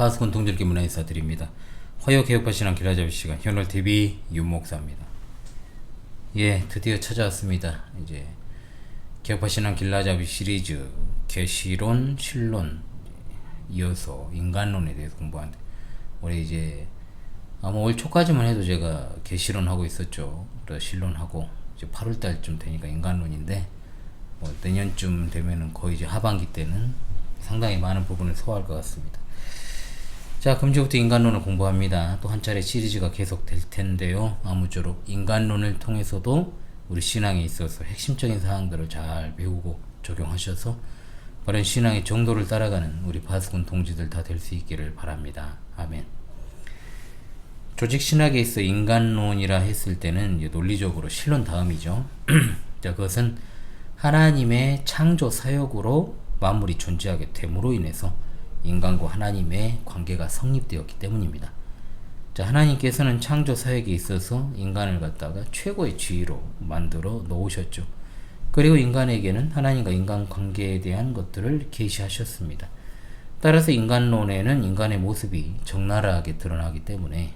파수꾼 동절기 문화 인사드립니다. 화요 개혁파신앙 길라잡이 시간 현월TV 윤목사입니다. 예, 드디어 찾아왔습니다. 이제 개혁파신앙 길라잡이 시리즈 계시론, 신론 이어서 인간론에 대해서 공부하는데 올해 이제 아마 올 초까지만 해도 제가 계시론 하고 있었죠. 또 신론하고 이제 8월달쯤 되니까 인간론인데 뭐 내년쯤 되면은 거의 이제 하반기 때는 상당히 많은 부분을 소화할 것 같습니다. 자, 그럼 이제부터 인간론을 공부합니다. 또 한 차례 시리즈가 계속 될 텐데요. 아무쪼록 인간론을 통해서도 우리 신앙에 있어서 핵심적인 사항들을 잘 배우고 적용하셔서 바른 신앙의 정도를 따라가는 우리 파수꾼 동지들 다 될 수 있기를 바랍니다. 아멘. 조직신학에 있어 인간론이라 했을 때는 이제 논리적으로 신론 다음이죠. 자, 그것은 하나님의 창조 사역으로 만물이 존재하게 됨으로 인해서 인간과 하나님의 관계가 성립되었기 때문입니다. 자, 하나님께서는 창조 사역에 있어서 인간을 갖다가 최고의 지위로 만들어 놓으셨죠. 그리고 인간에게는 하나님과 인간 관계에 대한 것들을 계시하셨습니다. 따라서 인간론에는 인간의 모습이 적나라하게 드러나기 때문에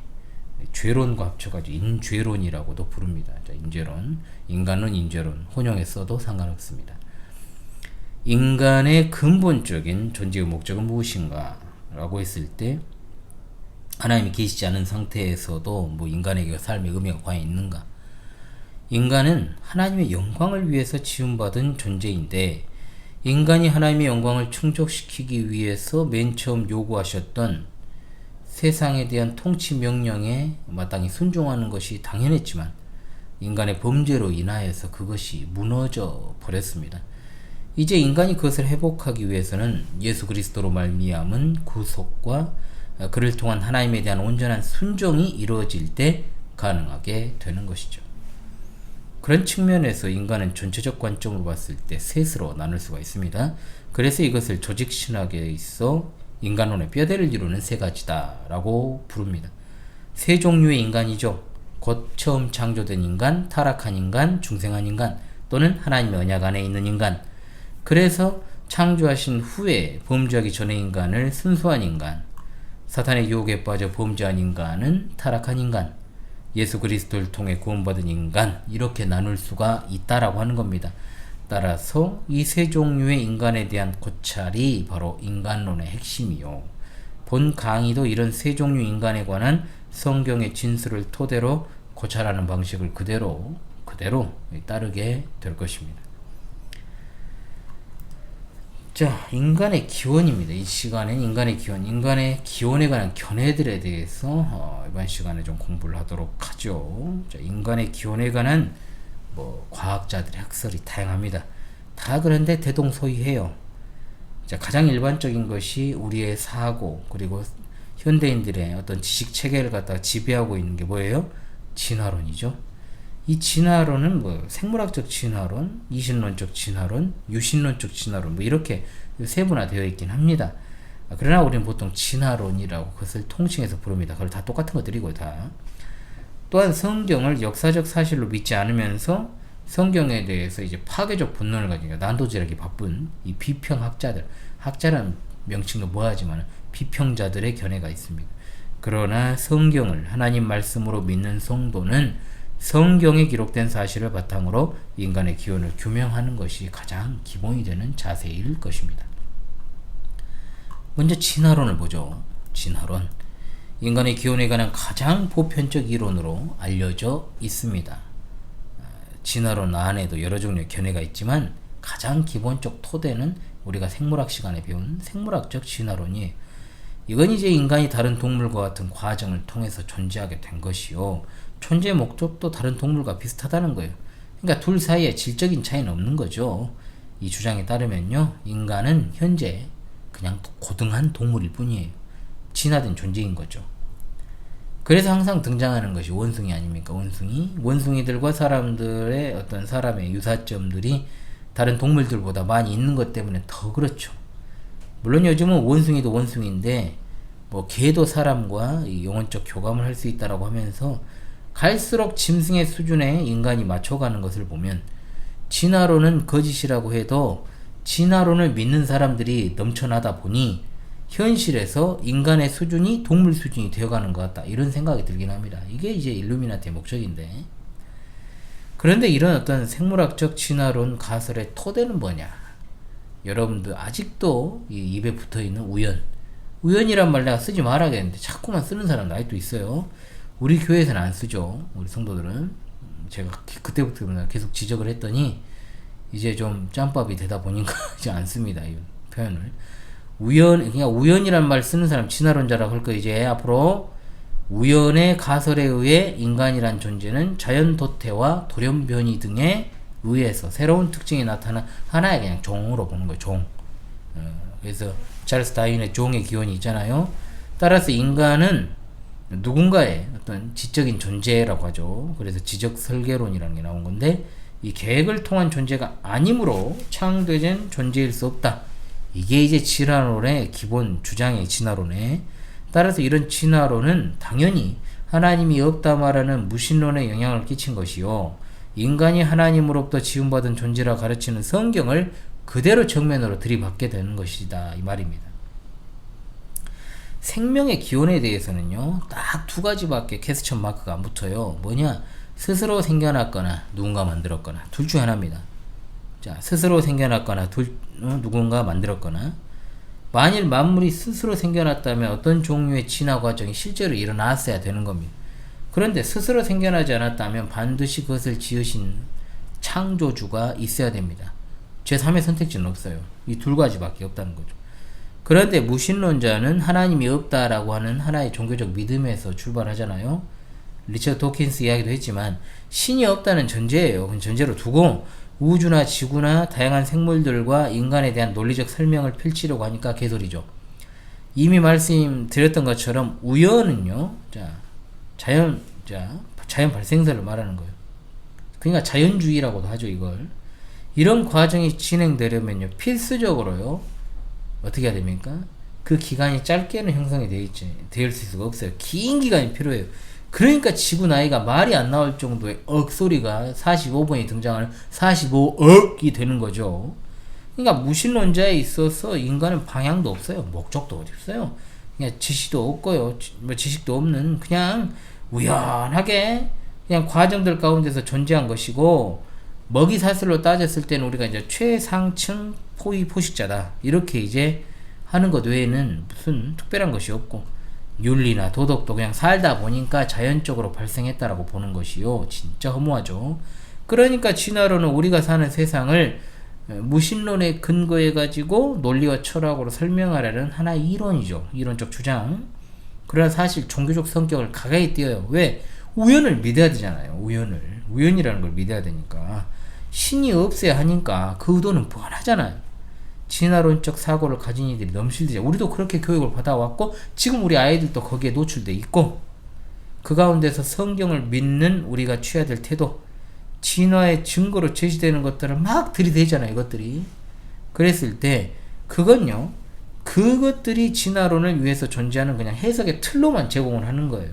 죄론과 합쳐가지고 인죄론이라고도 부릅니다. 자, 인죄론, 인간론, 인죄론 혼용해 써도 상관없습니다. 인간의 근본적인 존재의 목적은 무엇인가? 라고 했을 때 하나님이 계시지 않은 상태에서도 뭐 인간에게 삶의 의미가 과연 있는가? 인간은 하나님의 영광을 위해서 지음받은 존재인데 인간이 하나님의 영광을 충족시키기 위해서 맨 처음 요구하셨던 세상에 대한 통치 명령에 마땅히 순종하는 것이 당연했지만 인간의 범죄로 인하여서 그것이 무너져 버렸습니다. 이제 인간이 그것을 회복하기 위해서는 예수 그리스도로 말미암은 구속과 그를 통한 하나님에 대한 온전한 순종이 이루어질 때 가능하게 되는 것이죠. 그런 측면에서 인간은 전체적 관점으로 봤을 때 셋으로 나눌 수가 있습니다. 그래서 이것을 조직신학에 있어 인간론의 뼈대를 이루는 세 가지다 라고 부릅니다. 세 종류의 인간이죠. 곧 처음 창조된 인간, 타락한 인간, 중생한 인간 또는 하나님의 언약 안에 있는 인간. 그래서 창조하신 후에 범죄하기 전의 인간을 순수한 인간, 사탄의 유혹에 빠져 범죄한 인간은 타락한 인간, 예수 그리스도를 통해 구원받은 인간, 이렇게 나눌 수가 있다라고 하는 겁니다. 따라서 이 세 종류의 인간에 대한 고찰이 바로 인간론의 핵심이요. 본 강의도 이런 세 종류 인간에 관한 성경의 진술을 토대로 고찰하는 방식을 그대로 따르게 될 것입니다. 자, 인간의 기원입니다. 이 시간엔 인간의 기원에 관한 견해들에 대해서 이번 시간에 좀 공부를 하도록 하죠. 자, 인간의 기원에 관한 과학자들의 학설이 다양합니다. 다 그런데 대동소이해요. 자, 가장 일반적인 것이 우리의 사고 그리고 현대인들의 어떤 지식 체계를 갖다가 지배하고 있는 게 뭐예요? 진화론이죠. 이 진화론은 생물학적 진화론, 이신론적 진화론, 유신론적 진화론 이렇게 세분화되어 있긴 합니다. 그러나 우리는 보통 진화론이라고 그것을 통칭해서 부릅니다. 그걸 다 똑같은 것들이고요, 다. 또한 성경을 역사적 사실로 믿지 않으면서 성경에 대해서 이제 파괴적 본론을 가지고 난도질하기 바쁜 이 비평학자들, 학자라는 명칭도 뭐하지만 비평자들의 견해가 있습니다. 그러나 성경을 하나님 말씀으로 믿는 성도는 성경에 기록된 사실을 바탕으로 인간의 기원을 규명하는 것이 가장 기본이 되는 자세일 것입니다. 먼저 진화론을 보죠. 진화론. 인간의 기원에 관한 가장 보편적 이론으로 알려져 있습니다. 진화론 안에도 여러 종류의 견해가 있지만 가장 기본적 토대는 우리가 생물학 시간에 배운 생물학적 진화론이에요. 이건 이제 인간이 다른 동물과 같은 과정을 통해서 존재하게 된 것이요. 존재의 목적도 다른 동물과 비슷하다는 거예요. 그러니까 둘 사이에 질적인 차이는 없는 거죠. 이 주장에 따르면요. 인간은 현재 그냥 고등한 동물일 뿐이에요. 진화된 존재인 거죠. 그래서 항상 등장하는 것이 원숭이 아닙니까? 원숭이들과 사람들의 어떤 사람의 유사점들이 다른 동물들보다 많이 있는 것 때문에 더 그렇죠. 물론 요즘은 원숭이도 원숭이인데 개도 사람과 영혼적 교감을 할 수 있다라고 하면서 갈수록 짐승의 수준에 인간이 맞춰가는 것을 보면 진화론은 거짓이라고 해도 진화론을 믿는 사람들이 넘쳐나다 보니 현실에서 인간의 수준이 동물 수준이 되어가는 것 같다. 이런 생각이 들긴 합니다. 이게 이제 일루미나티의 목적인데. 그런데 이런 어떤 생물학적 진화론 가설의 토대는 뭐냐? 여러분들 아직도 이 입에 붙어있는 우연. 우연이란 말 내가 쓰지 말아야겠는데 자꾸만 쓰는 사람 아직도 있어요. 우리 교회에서는 안 쓰죠. 우리 성도들은. 제가 그때부터 계속 지적을 했더니 이제 좀 짬밥이 되다 보니까 이제 안 씁니다. 이 표현을. 그냥 우연이란 말 쓰는 사람 진화론자라고 할 거 이제 앞으로 우연의 가설에 의해 인간이란 존재는 자연 도태와 돌연변이 등에 의해서 새로운 특징이 나타난 하나의 그냥 종으로 보는 거예요. 종. 그래서 찰스 다윈의 종의 기원이 있잖아요. 따라서 인간은 누군가의 어떤 지적인 존재라고 하죠. 그래서 지적 설계론이라는 게 나온 건데 이 계획을 통한 존재가 아니므로 창조된 존재일 수 없다. 이게 이제 진화론의 기본 주장의 진화론에 따라서 이런 진화론은 당연히 하나님이 없다 말하는 무신론에 영향을 끼친 것이요. 인간이 하나님으로부터 지음받은 존재라 가르치는 성경을 그대로 정면으로 들이받게 되는 것이다. 이 말입니다. 생명의 기원에 대해서는요. 딱 두 가지밖에 캐스천 마크가 안 붙어요. 뭐냐? 스스로 생겨났거나 누군가 만들었거나 둘 중 하나입니다. 자, 스스로 생겨났거나 누군가 만들었거나 만일 만물이 스스로 생겨났다면 어떤 종류의 진화 과정이 실제로 일어났어야 되는 겁니다. 그런데 스스로 생겨나지 않았다면 반드시 그것을 지으신 창조주가 있어야 됩니다. 제3의 선택지는 없어요. 이 두 가지밖에 없다는 거죠. 그런데 무신론자는 하나님이 없다라고 하는 하나의 종교적 믿음에서 출발하잖아요. 리처드 도킨스 이야기도 했지만 신이 없다는 전제예요. 그건 전제로 두고 우주나 지구나 다양한 생물들과 인간에 대한 논리적 설명을 펼치려고 하니까 개소리죠. 이미 말씀드렸던 것처럼 우연은요, 자연 발생설을 말하는 거예요. 그러니까 자연주의라고도 하죠, 이걸. 이런 과정이 진행되려면요, 필수적으로요, 어떻게 해야 됩니까? 그 기간이 짧게는 형성이 되어 있을 수가 없어요. 긴 기간이 필요해요. 그러니까 지구 나이가 말이 안 나올 정도의 억소리가 45번이 등장하는 45억이 되는 거죠. 그러니까 무신론자에 있어서 인간은 방향도 없어요. 목적도 어디 없어요. 그냥 지시도 없고요. 지식도 없는 그냥 우연하게 그냥 과정들 가운데서 존재한 것이고 먹이 사슬로 따졌을 때는 우리가 이제 최상층 포식자다. 이렇게 이제 하는 것 외에는 무슨 특별한 것이 없고 윤리나 도덕도 그냥 살다 보니까 자연적으로 발생했다라고 보는 것이요. 진짜 허무하죠. 그러니까 진화론은 우리가 사는 세상을 무신론에 근거해 가지고 논리와 철학으로 설명하라는 하나의 이론이죠. 이론적 주장. 그러나 사실 종교적 성격을 가까이 띄어요. 왜? 우연을 믿어야 되잖아요. 우연이라는 걸 믿어야 되니까. 신이 없어야 하니까 그 의도는 뻔하잖아요. 진화론적 사고를 가진 이들이 넘실대죠. 우리도 그렇게 교육을 받아왔고 지금 우리 아이들도 거기에 노출돼 있고 그 가운데서 성경을 믿는 우리가 취해야 될 태도, 진화의 증거로 제시되는 것들을 막 들이대잖아요. 이것들이. 그랬을 때 그건요, 그것들이 진화론을 위해서 존재하는 그냥 해석의 틀로만 제공을 하는 거예요.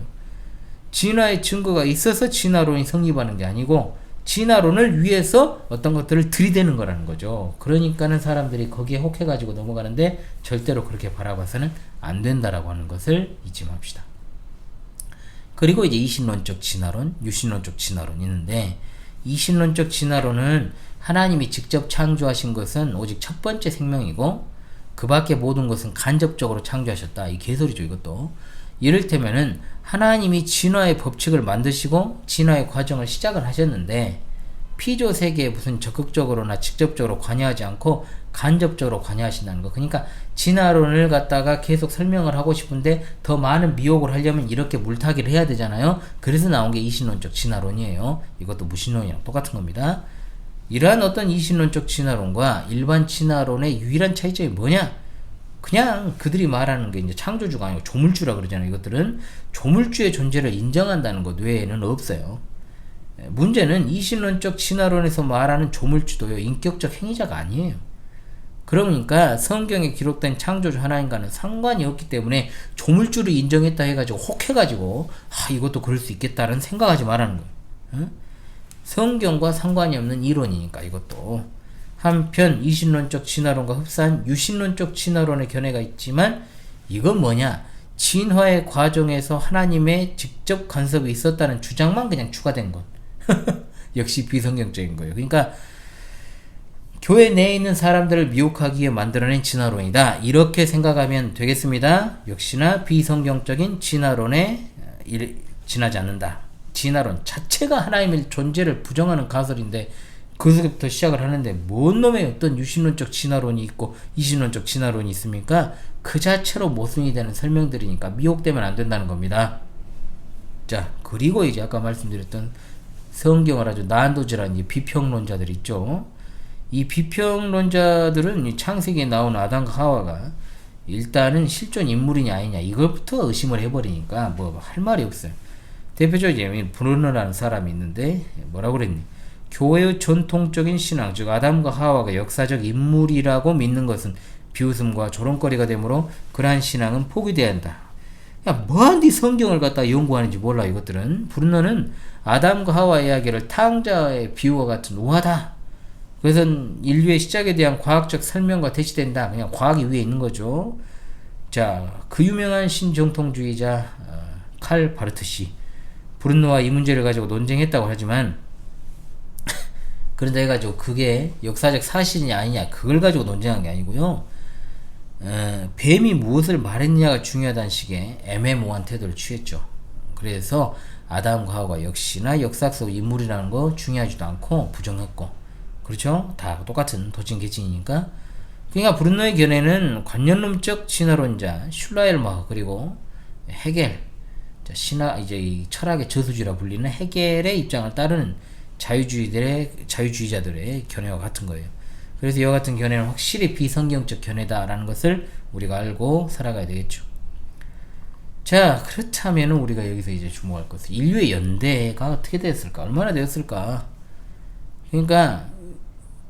진화의 증거가 있어서 진화론이 성립하는 게 아니고 진화론을 위해서 어떤 것들을 들이대는 거라는 거죠. 그러니까는 사람들이 거기에 혹해가지고 넘어가는데 절대로 그렇게 바라봐서는 안 된다라고 하는 것을 잊지 맙시다. 그리고 이제 이신론적 진화론, 유신론적 진화론이 있는데 이신론적 진화론은 하나님이 직접 창조하신 것은 오직 첫 번째 생명이고 그 밖에 모든 것은 간접적으로 창조하셨다. 이 개소리죠, 이것도. 이를테면은 하나님이 진화의 법칙을 만드시고 진화의 과정을 시작을 하셨는데 피조 세계에 무슨 적극적으로나 직접적으로 관여하지 않고 간접적으로 관여하신다는 거. 그러니까 진화론을 갖다가 계속 설명을 하고 싶은데 더 많은 미혹을 하려면 이렇게 물타기를 해야 되잖아요. 그래서 나온 게 이신론적 진화론이에요. 이것도 무신론이랑 똑같은 겁니다. 이러한 어떤 이신론적 진화론과 일반 진화론의 유일한 차이점이 뭐냐? 그냥 그들이 말하는 게 이제 창조주가 아니고 조물주라 그러잖아요. 이것들은 조물주의 존재를 인정한다는 것 외에는 없어요. 문제는 이신론적 진화론에서 말하는 조물주도요, 인격적 행위자가 아니에요. 그러니까 성경에 기록된 창조주 하나님과는 상관이 없기 때문에 조물주를 인정했다 해가지고 혹해가지고 이것도 그럴 수 있겠다는 생각하지 말라는 거예요. 성경과 상관이 없는 이론이니까 이것도. 한편 이신론적 진화론과 흡사한 유신론적 진화론의 견해가 있지만 이건 뭐냐? 진화의 과정에서 하나님의 직접 간섭이 있었다는 주장만 그냥 추가된 것. 역시 비성경적인 거예요. 그러니까 교회 내에 있는 사람들을 미혹하기 위해 만들어낸 진화론이다. 이렇게 생각하면 되겠습니다. 역시나 비성경적인 진화론에 지나지 않는다. 진화론 자체가 하나님의 존재를 부정하는 가설인데 거기서부터 시작을 하는데 뭔 놈의 어떤 유신론적 진화론이 있고 이신론적 진화론이 있습니까? 그 자체로 모순이 되는 설명들이니까 미혹되면 안 된다는 겁니다. 자, 그리고 이제 아까 말씀드렸던 성경을 아주 난도질한 이 비평론자들 있죠. 이 비평론자들은 이 창세기에 나온 아담과 하와가 일단은 실존 인물이냐 아니냐 이걸부터 의심을 해버리니까 뭐 할 말이 없어요. 대표적으로 이제 브루너라는 사람이 있는데 뭐라고 그랬니? 교회의 전통적인 신앙, 즉 아담과 하와가 역사적 인물이라고 믿는 것은 비웃음과 조롱거리가 되므로 그러한 신앙은 포기돼야 한다. 야, 뭐한디 성경을 갖다 연구하는지 몰라. 이것들은 브루너는 아담과 하와 이야기를 탕자의 비유와 같은 우화다. 그래서 인류의 시작에 대한 과학적 설명과 대치된다. 그냥 과학이 위에 있는 거죠. 자, 그 유명한 신정통주의자 칼 바르트시 브룬노와 이 문제를 가지고 논쟁했다고 하지만 그런데 해가지고 그게 역사적 사실이냐 아니냐 그걸 가지고 논쟁한 게 아니고요. 뱀이 무엇을 말했냐가 중요하다는 식의 애매모호한 태도를 취했죠. 그래서 아담과 하와가 역시나 역사 속 인물이라는 거 중요하지도 않고 부정했고, 그렇죠? 다 똑같은 도찐개찐이니까. 그러니까 브룬노의 견해는 관념론적 진화론자 슐라엘마흐 그리고 헤겔, 이제 이 철학의 저수지라 불리는 헤겔의 입장을 따르는 자유주의자들의 견해와 같은 거예요. 그래서 이와 같은 견해는 확실히 비성경적 견해다라는 것을 우리가 알고 살아가야 되겠죠. 자, 그렇다면 우리가 여기서 이제 주목할 것은 인류의 연대가 어떻게 되었을까? 얼마나 되었을까? 그러니까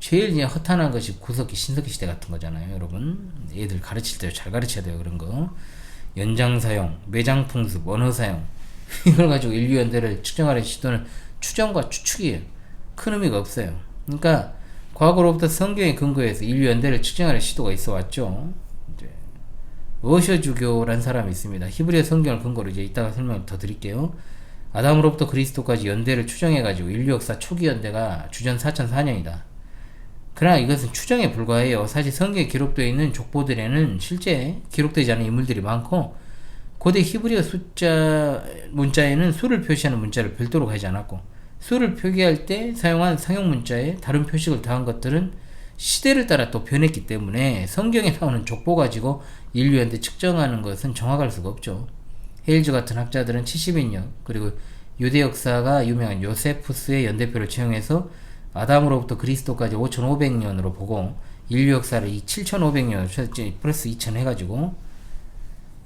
제일 이제 허탄한 것이 구석기 신석기 시대 같은 거잖아요, 여러분. 애들 가르칠 때 잘 가르쳐야 돼요, 그런 거. 연장 사용, 매장 풍습, 언어 사용 이걸 가지고 인류 연대를 측정하려는 시도는 추정과 추측이에요. 큰 의미가 없어요. 그러니까 과거로부터 성경의 근거에서 인류 연대를 측정하려는 시도가 있어 왔죠. 이제 어셔주교라는 사람이 있습니다. 히브리어 성경을 근거로 이제 이따가 설명 더 드릴게요. 아담으로부터 그리스도까지 연대를 추정해가지고 인류 역사 초기 연대가 주전 4004년이다. 그러나 이것은 추정에 불과해요. 사실 성경에 기록되어 있는 족보들에는 실제 기록되지 않은 인물들이 많고, 고대 히브리어 문자에는 수를 표시하는 문자를 별도로 하지 않았고, 수를 표기할 때 사용한 상용 문자에 다른 표식을 더한 것들은 시대를 따라 또 변했기 때문에 성경에 나오는 족보 가지고 인류 연대 측정하는 것은 정확할 수가 없죠. 헤일즈 같은 학자들은 70인년 그리고 유대 역사가 유명한 요세푸스의 연대표를 채용해서 아담으로부터 그리스도까지 5500년으로 보고 인류 역사를 이 7500년 플러스 2000 해가지고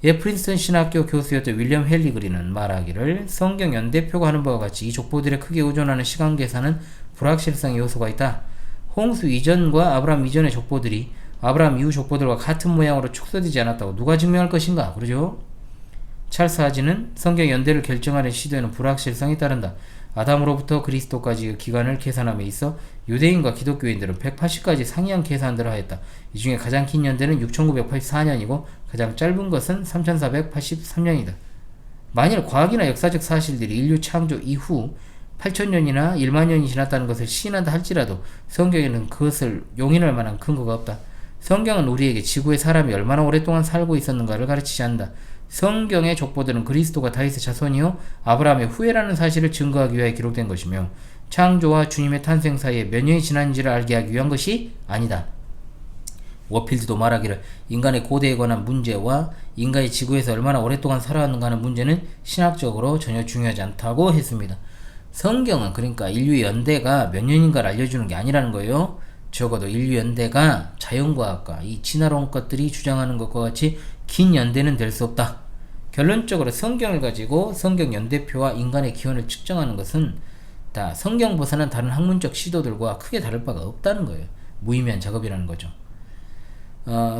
프린스턴 신학교 교수였던 윌리엄 헬리그리는 말하기를 성경 연대표가 하는 바와 같이 이 족보들에 크게 의존하는 시간 계산은 불확실성의 요소가 있다. 홍수 이전과 아브라함 이전의 족보들이 아브라함 이후 족보들과 같은 모양으로 축소되지 않았다고 누가 증명할 것인가? 그러죠? 찰스 하지는 성경 연대를 결정하는 시도에는 불확실성이 따른다. 아담으로부터 그리스도까지의 기간을 계산함에 있어 유대인과 기독교인들은 180가지 상이한 계산들을 하였다. 이 중에 가장 긴 연대는 6984년이고 가장 짧은 것은 3483년이다. 만일 과학이나 역사적 사실들이 인류 창조 이후 8000년이나 1만년이 지났다는 것을 시인한다 할지라도 성경에는 그것을 용인할 만한 근거가 없다. 성경은 우리에게 지구에 사람이 얼마나 오랫동안 살고 있었는가를 가르치지 않는다. 성경의 족보들은 그리스도가 다윗의 자손이요 아브라함의 후예라는 사실을 증거하기 위해 기록된 것이며 창조와 주님의 탄생 사이에 몇 년이 지난지를 알게 하기 위한 것이 아니다. 워필드도 말하기를 인간의 고대에 관한 문제와 인간이 지구에서 얼마나 오랫동안 살아왔는가 하는 문제는 신학적으로 전혀 중요하지 않다고 했습니다. 성경은 그러니까 인류의 연대가 몇 년인가를 알려주는 게 아니라는 거예요. 적어도 인류 연대가 자연과학과 이 진화론 것들이 주장하는 것과 같이 긴 연대는 될 수 없다. 결론적으로 성경을 가지고 성경 연대표와 인간의 기원을 측정하는 것은 다 성경 벗어난 다른 학문적 시도들과 크게 다를 바가 없다는 거예요. 무의미한 작업이라는 거죠.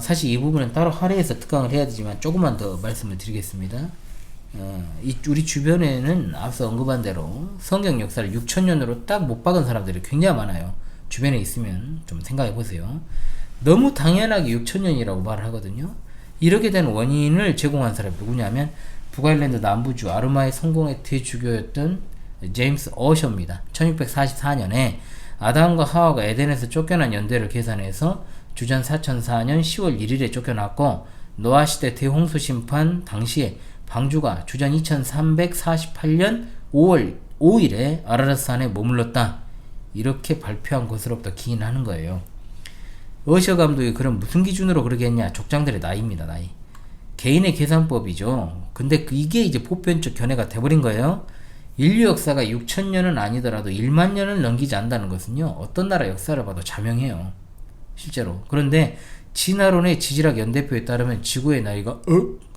사실 이 부분은 따로 할애해서 특강을 해야 되지만 조금만 더 말씀을 드리겠습니다. 우리 주변에는 앞서 언급한 대로 성경 역사를 6000년으로 딱 못 박은 사람들이 굉장히 많아요. 주변에 있으면 좀 생각해 보세요. 너무 당연하게 6000년이라고 말을 하거든요. 이렇게 된 원인을 제공한 사람이 누구냐면 북아일랜드 남부주 아르마의 성공의 대주교였던 제임스 어셔입니다. 1644년에 아담과 하와가 에덴에서 쫓겨난 연대를 계산해서 주전 4004년 10월 1일에 쫓겨났고 노아 시대 대홍수 심판 당시에 방주가 주전 2348년 5월 5일에 아라рат산에 머물렀다. 이렇게 발표한 것으로부터 기인하는 거예요. 어셔 감독이 그럼 무슨 기준으로 그러게 했냐? 족장들의 나이입니다. 나이. 개인의 계산법이죠. 근데 이게 이제 보편적 견해가 돼버린 거예요. 인류 역사가 6천년은 아니더라도 1만 년을 넘기지 않는다는 것은요. 어떤 나라 역사를 봐도 자명해요. 실제로. 그런데 진화론의 지질학 연대표에 따르면 지구의 나이가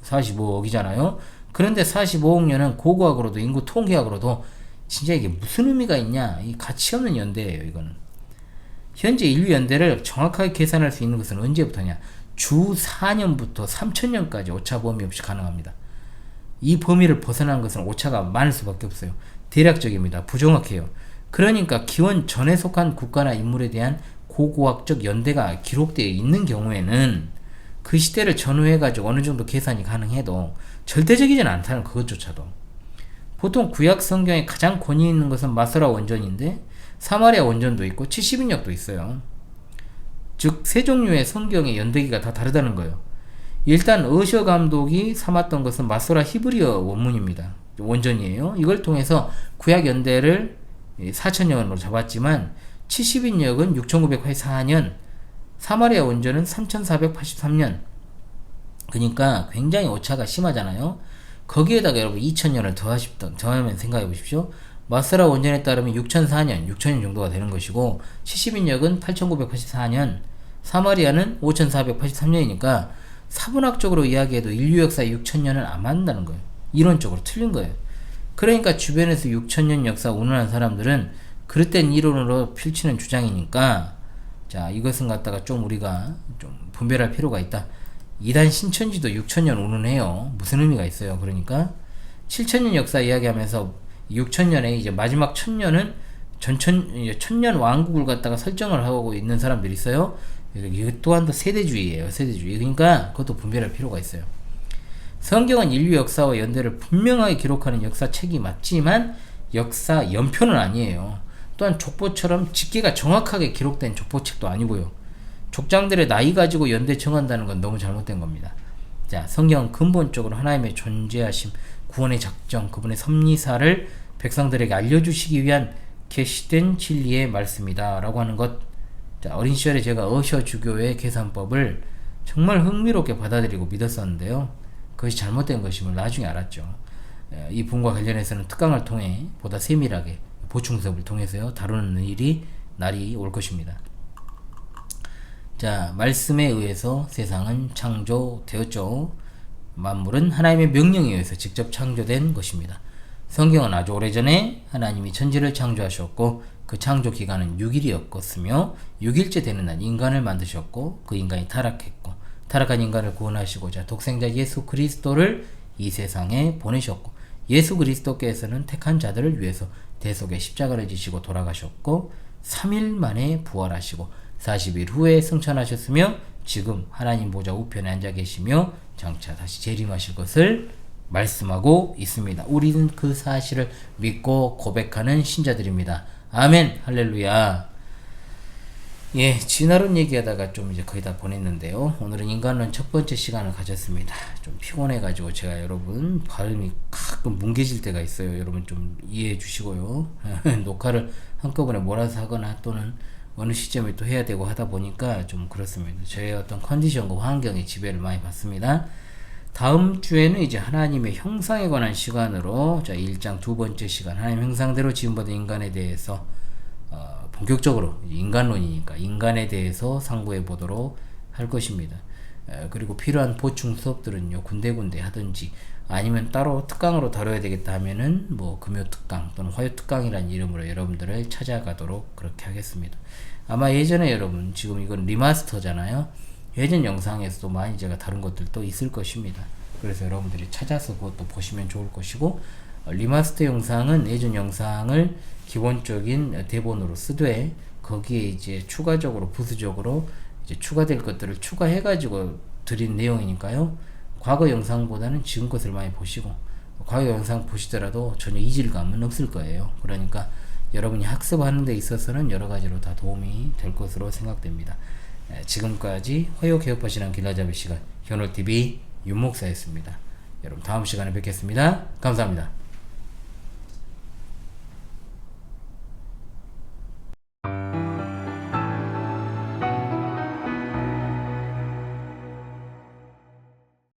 45억이잖아요. 그런데 45억 년은 고고학으로도 인구 통계학으로도 진짜 이게 무슨 의미가 있냐? 이 가치 없는 연대예요. 이거는. 현재 인류 연대를 정확하게 계산할 수 있는 것은 언제부터냐? 주 4년부터 3000년까지 오차 범위 없이 가능합니다. 이 범위를 벗어난 것은 오차가 많을 수밖에 없어요. 대략적입니다. 부정확해요. 그러니까 기원 전에 속한 국가나 인물에 대한 고고학적 연대가 기록되어 있는 경우에는 그 시대를 전후해가지고 어느 정도 계산이 가능해도 절대적이진 않다는 그것조차도. 보통 구약 성경에 가장 권위 있는 것은 마소라 원전인데 사마리아 원전도 있고 70인역도 있어요. 즉 세 종류의 성경의 연대기가 다 다르다는 거예요. 일단 어셔 감독이 삼았던 것은 마소라 히브리어 원문입니다. 원전이에요. 이걸 통해서 구약 연대를 4000년으로 잡았지만 70인역은 6984년, 사마리아 원전은 3483년. 그러니까 굉장히 오차가 심하잖아요. 거기에다가 여러분 2000년을 더하면 생각해 보십시오. 마스라 원전에 따르면 6004년, 6000년 정도가 되는 것이고 70인역은 8984년, 사마리아는 5483년이니까 사분학적으로 이야기해도 인류 역사 6000년은 안 맞는다는 거예요. 이론적으로 틀린 거예요. 그러니까 주변에서 6000년 역사 운운한 사람들은 그릇된 이론으로 펼치는 주장이니까 자 이것은 갖다가 좀 우리가 좀 분별할 필요가 있다. 이단 신천지도 6000년 운운해요. 무슨 의미가 있어요. 그러니까 7000년 역사 이야기하면서 6000년에 이제 마지막 1000년은 천년 왕국을 갖다가 설정을 하고 있는 사람들이 있어요. 이것 또한 또 세대주의예요. 세대주의. 그러니까 그것도 분별할 필요가 있어요. 성경은 인류 역사와 연대를 분명하게 기록하는 역사책이 맞지만 역사 연표는 아니에요. 또한 족보처럼 집계가 정확하게 기록된 족보책도 아니고요. 족장들의 나이 가지고 연대 정한다는 건 너무 잘못된 겁니다. 자, 성경은 근본적으로 하나님의 존재하심, 구원의 작정, 그분의 섭리사를 백성들에게 알려주시기 위한 계시된 진리의 말씀이다 라고 하는 것. 자, 어린 시절에 제가 어셔 주교의 계산법을 정말 흥미롭게 받아들이고 믿었었는데요. 그것이 잘못된 것임을 나중에 알았죠. 이 부분과 관련해서는 특강을 통해 보다 세밀하게 보충 수업을 통해서요 다루는 날이 올 것입니다. 자, 말씀에 의해서 세상은 창조되었죠. 만물은 하나님의 명령에 의해서 직접 창조된 것입니다. 성경은 아주 오래전에 하나님이 천지를 창조하셨고 그 창조 기간은 6일이었으며 6일째 되는 날 인간을 만드셨고 그 인간이 타락했고 타락한 인간을 구원하시고자 독생자 예수 그리스도를 이 세상에 보내셨고 예수 그리스도께서는 택한 자들을 위해서 대속의 십자가를 지시고 돌아가셨고 3일 만에 부활하시고 40일 후에 승천하셨으며 지금 하나님 보좌 우편에 앉아 계시며 장차 다시 재림하실 것을 말씀하고 있습니다. 우리는 그 사실을 믿고 고백하는 신자들입니다. 아멘. 할렐루야. 예, 진화론 얘기하다가 좀 이제 거의 다 보냈는데요. 오늘은 인간론 첫 번째 시간을 가졌습니다. 좀 피곤해가지고 제가 여러분 발음이 가끔 뭉개질 때가 있어요. 여러분 좀 이해해 주시고요. 녹화를 한꺼번에 몰아서 하거나 또는 어느 시점에 또 해야 되고 하다 보니까 좀 그렇습니다. 저의 어떤 컨디션과 환경의 지배를 많이 받습니다. 다음 주에는 이제 하나님의 형상에 관한 시간으로 자 1장 두 번째 시간 하나님 형상대로 지음받은 인간에 대해서 본격적으로 인간론이니까 인간에 대해서 상고해 보도록 할 것입니다. 그리고 필요한 보충 수업들은요 군데군데 하든지 아니면 따로 특강으로 다뤄야 되겠다 하면은 뭐 금요 특강 또는 화요 특강이라는 이름으로 여러분들을 찾아가도록 그렇게 하겠습니다. 아마 예전에 여러분 지금 이건 리마스터잖아요. 예전 영상에서도 많이 제가 다룬 것들도 있을 것입니다. 그래서 여러분들이 찾아서 그것도 보시면 좋을 것이고 리마스터 영상은 예전 영상을 기본적인 대본으로 쓰되 거기에 이제 추가적으로 부수적으로 이제 추가될 것들을 추가해가지고 드린 내용이니까요. 과거 영상보다는 지금 것을 많이 보시고, 과거 영상 보시더라도 전혀 이질감은 없을 거예요. 그러니까 여러분이 학습하는 데 있어서는 여러 가지로 다 도움이 될 것으로 생각됩니다. 지금까지 화요개업하시는 길라잡이 시간 현올TV 윤목사였습니다. 여러분 다음 시간에 뵙겠습니다. 감사합니다.